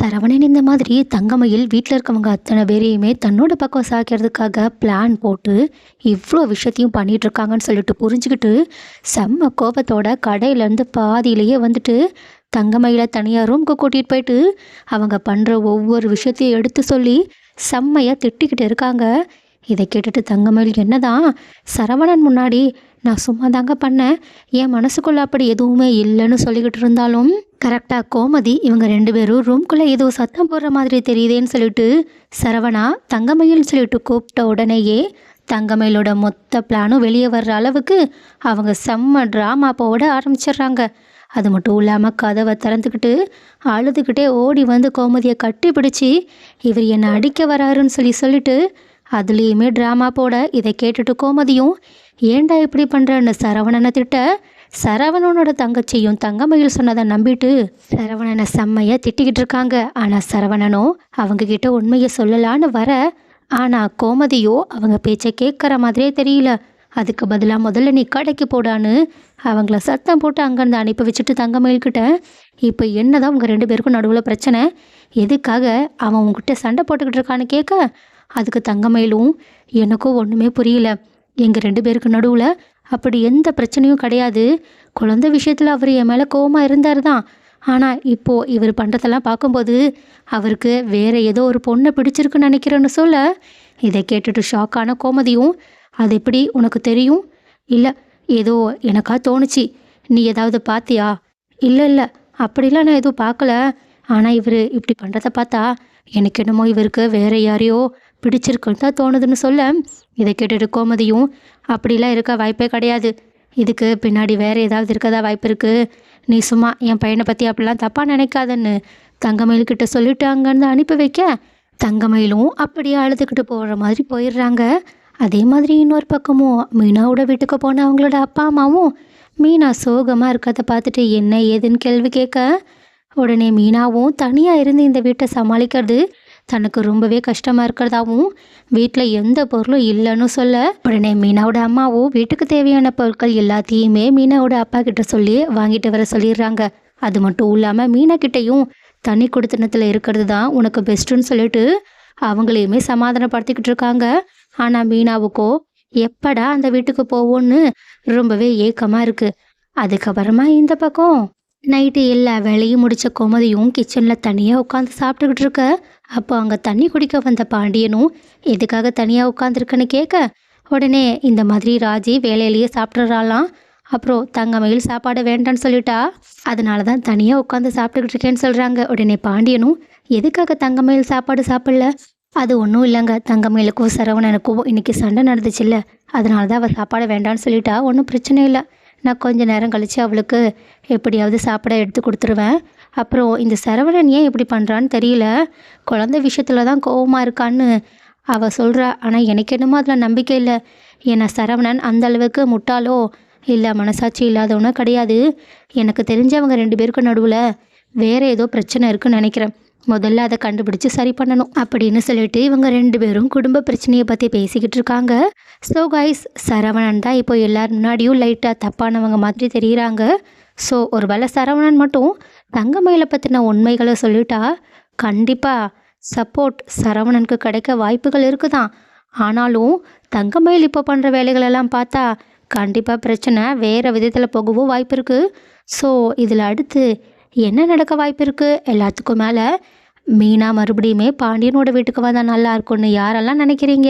சரவணன் இந்த மாதிரி தங்கமயில் வீட்டில் இருக்கவங்க அத்தனை பேரையுமே தன்னோட பக்கம் சாய்க்கிறதுக்காக பிளான் போட்டு இவ்வளோ விஷயத்தையும் பண்ணிட்டு இருக்காங்கன்னு சொல்லிட்டு புரிஞ்சுக்கிட்டு செம்ம கோபத்தோட கடையிலேருந்து பாதியிலேயே வந்துட்டு தங்கமயிலை தனியாக ரூமுக்கு கூட்டிகிட்டு போயிட்டு அவங்க பண்ணுற ஒவ்வொரு விஷயத்தையும் எடுத்து சொல்லி செம்மையாக திட்டிக்கிட்டு இருக்காங்க. இதை கேட்டுட்டு தங்கமயில் என்னதான் சரவணன் முன்னாடி நான் சும்மா தாங்க பண்ணேன், என் மனசுக்குள்ளே அப்படி எதுவுமே இல்லைன்னு சொல்லிக்கிட்டு இருந்தாலும் கரெக்டாக கோமதி இவங்க ரெண்டு பேரும் ரூம்குள்ளே ஏதோ சத்தம் போடுற மாதிரி தெரியுதேன்னு சொல்லிட்டு சரவணா தங்கமயில் சொல்லிட்டு கூப்பிட்ட உடனேயே தங்கமயிலோட மொத்த பிளானும் வெளியே வர்ற அளவுக்கு அவங்க செம்ம ட்ராமா போட ஆரம்பிச்சிடுறாங்க. அது மட்டும் இல்லாமல் கதவை திறந்துக்கிட்டு அழுதுகிட்டே ஓடி வந்து கோமதியை கட்டி பிடிச்சி இவர் என்னை அடிக்க வராருன்னு சொல்லிட்டு அதுலேயுமே ட்ராமா போட இதை கேட்டுட்டு கோமதியும் ஏண்டா இப்படி பண்ணுறன்னு சரவணனை திட்ட சரவணனோட தங்கச்சியும் தங்கமயில் சொன்னதை நம்பிட்டு சரவணனை செம்மையாக திட்டிக்கிட்டு இருக்காங்க. ஆனால் சரவணனோ அவங்க கிட்ட உண்மையை சொல்லலான்னு வர, ஆனால் கோமதியோ அவங்க பேச்சை கேட்குற மாதிரியே தெரியல. அதுக்கு பதிலாக முதல்ல நீ கடைக்கு போடான்னு அவங்கள சத்தம் போட்டு அங்கேருந்து அனுப்பி வச்சுட்டு தங்கமயில்கிட்ட இப்போ என்னதான் உங்கள் ரெண்டு பேருக்கும் நடுவில் பிரச்சனை, எதுக்காக அவன் உங்ககிட்ட சண்டை போட்டுக்கிட்டு இருக்கான்னு கேட்க, அதுக்கு தங்கமயிலும் எனக்கும் ஒன்றுமே புரியல, எங்கள் ரெண்டு பேருக்கு நடுவில் அப்படி எந்த பிரச்சனையும் கிடையாது, குழந்தை விஷயத்தில் அவர் என் மேலே கோவமாக இருந்தார் தான், ஆனால் இப்போது இவர் பண்ணுறதெல்லாம் பார்க்கும்போது அவருக்கு வேறு ஏதோ ஒரு பொண்ணை பிடிச்சிருக்குன்னு நினைக்கிறேன்னு சொல்ல, இதை கேட்டுட்டு ஷாக்கான கோமதியும் அது எப்படி உனக்கு தெரியும், இல்லை ஏதோ எனக்கா தோணுச்சு, நீ ஏதாவது பார்த்தியா, இல்லை அப்படிலாம் நான் எதுவும் பார்க்கல, ஆனால் இவர் இப்படி பண்ணுறத பார்த்தா எனக்கு என்னமோ இவருக்கு வேறு யாரையோ பிடிச்சிருக்குன்னு தான் தோணுதுன்னு சொல்ல, இதை கேட்டுட்டு கோமதியும் அப்படிலாம் இருக்க வாய்ப்பே கிடையாது, இதுக்கு பின்னாடி வேறு ஏதாவது இருக்கதா வாய்ப்பு இருக்குது, நீ சும்மா என் பையனை பற்றி அப்படிலாம் தப்பாக நினைக்காதன்னு தங்கமயில்கிட்ட சொல்லிட்டு அங்கேருந்து அனுப்பி வைக்க, தங்கமயிலும் அப்படியே அழுதுகிட்டு போகிற மாதிரி போயிடுறாங்க. அதே மாதிரி இன்னொரு பக்கமும் மீனாவோட வீட்டுக்கு போன அவங்களோட அப்பா அம்மாவும் மீனா சோகமாக இருக்கிறத பார்த்துட்டு என்ன ஏதுன்னு கேள்வி கேட்க, உடனே மீனாவும் தனியாக இருந்து இந்த வீட்டை சமாளிக்கிறது தனக்கு ரொம்பவே கஷ்டமாக இருக்கிறதாவும் வீட்டில் எந்த பொருளும் இல்லைன்னு சொல்ல, உடனே மீனாவோட அம்மாவும் வீட்டுக்கு தேவையான பொருட்கள் எல்லாத்தையுமே மீனாவோட அப்பா கிட்ட சொல்லி வாங்கிட்டு வர சொல்லிடுறாங்க. அது மட்டும் இல்லாமல் மீனா கிட்டையும் தனி குடித்தனத்தில் இருக்கிறது தான் உனக்கு பெஸ்ட்டுன்னு சொல்லிட்டு அவங்களையுமே சமாதானப்படுத்திக்கிட்டு இருக்காங்க. ஆனால் மீனாவுக்கோ எப்படா அந்த வீட்டுக்கு போவோன்னு ரொம்பவே ஏக்கமாக இருக்குது. அதுக்கப்புறமா இந்த பக்கம் நைட்டு எல்லா வேலையும் முடித்த கோமதியும் கிச்சனில் தனியாக உட்காந்து சாப்பிட்டுக்கிட்டு இருக்க, அப்போ அங்கே தண்ணி குடிக்க வந்த பாண்டியனும் எதுக்காக தனியாக உட்காந்துருக்குன்னு கேட்க, உடனே இந்த மாதிரி ராஜி வேலையிலேயே சாப்பிட்றாலாம், அப்புறம் தங்கமயில் சாப்பாடு வேண்டான்னு சொல்லிட்டா, அதனால தான் தனியாக உட்காந்து சாப்பிட்டுக்கிட்டு இருக்கேன்னு சொல்கிறாங்க. உடனே பாண்டியனும் எதுக்காக தங்கமயில் சாப்பாடு சாப்பிடல, அது ஒன்றும் இல்லைங்க, தங்கமயிலுக்கும் சரவணனுக்கும் இன்றைக்கி சண்டை நடந்துச்சுல்ல, அதனால தான் அவள் சாப்பாடு வேண்டான்னு சொல்லிட்டா, ஒன்றும் பிரச்சனை இல்லை, நான் கொஞ்ச நேரம் கழித்து அவளுக்கு எப்படியாவது சாப்பிட எடுத்து கொடுத்துருவேன், அப்புறம் இந்த சரவணன் ஏன் இப்படி பண்ணுறான்னு தெரியல, குழந்தை விஷயத்தில் தான் கோவமாக இருக்கான்னு அவள் சொல்கிறா, ஆனால் எனக்கு என்னமோ அதில் நம்பிக்கை இல்லை, ஏன்னா சரவணன் அந்த அளவுக்கு முட்டாளோ இல்லை மனசாட்சி இல்லாதவனோ கிடையாது, எனக்கு தெரிஞ்சவங்க ரெண்டு பேருக்கு நடுவில் வேறு ஏதோ பிரச்சனை இருக்குன்னு நினைக்கிறேன், முதல்ல அதை கண்டுபிடிச்சி சரி பண்ணணும் அப்படின்னு சொல்லிட்டு இவங்க ரெண்டு பேரும் குடும்ப பிரச்சனையை பற்றி பேசிக்கிட்டு இருக்காங்க. ஸோ கைஸ், சரவணன் தான் இப்போ எல்லாரும் முன்னாடியும் லைட்டாக தப்பானவங்க மாதிரி தெரியுறாங்க. ஸோ ஒரு வேளை சரவணன் மட்டும் தங்கமயிலை பற்றின உண்மைகளை சொல்லிட்டா கண்டிப்பாக சப்போர்ட் சரவணனுக்கு கிடைக்க வாய்ப்புகள் இருக்குதான். ஆனாலும் தங்கமயில் இப்போ பண்ணுற வேலைகளெல்லாம் பார்த்தா கண்டிப்பாக பிரச்சனை வேறு விதத்தில் போகவும் வாய்ப்பு இருக்குது. ஸோ இதில் அடுத்து என்ன நடக்க வாய்ப்பு இருக்குது, எல்லாத்துக்கும் மேலே மீனா மறுபடியுமே பாண்டியனோட வீட்டுக்கு வந்தால் நல்லா இருக்கும்னு யாரெல்லாம் நினைக்கிறீங்க?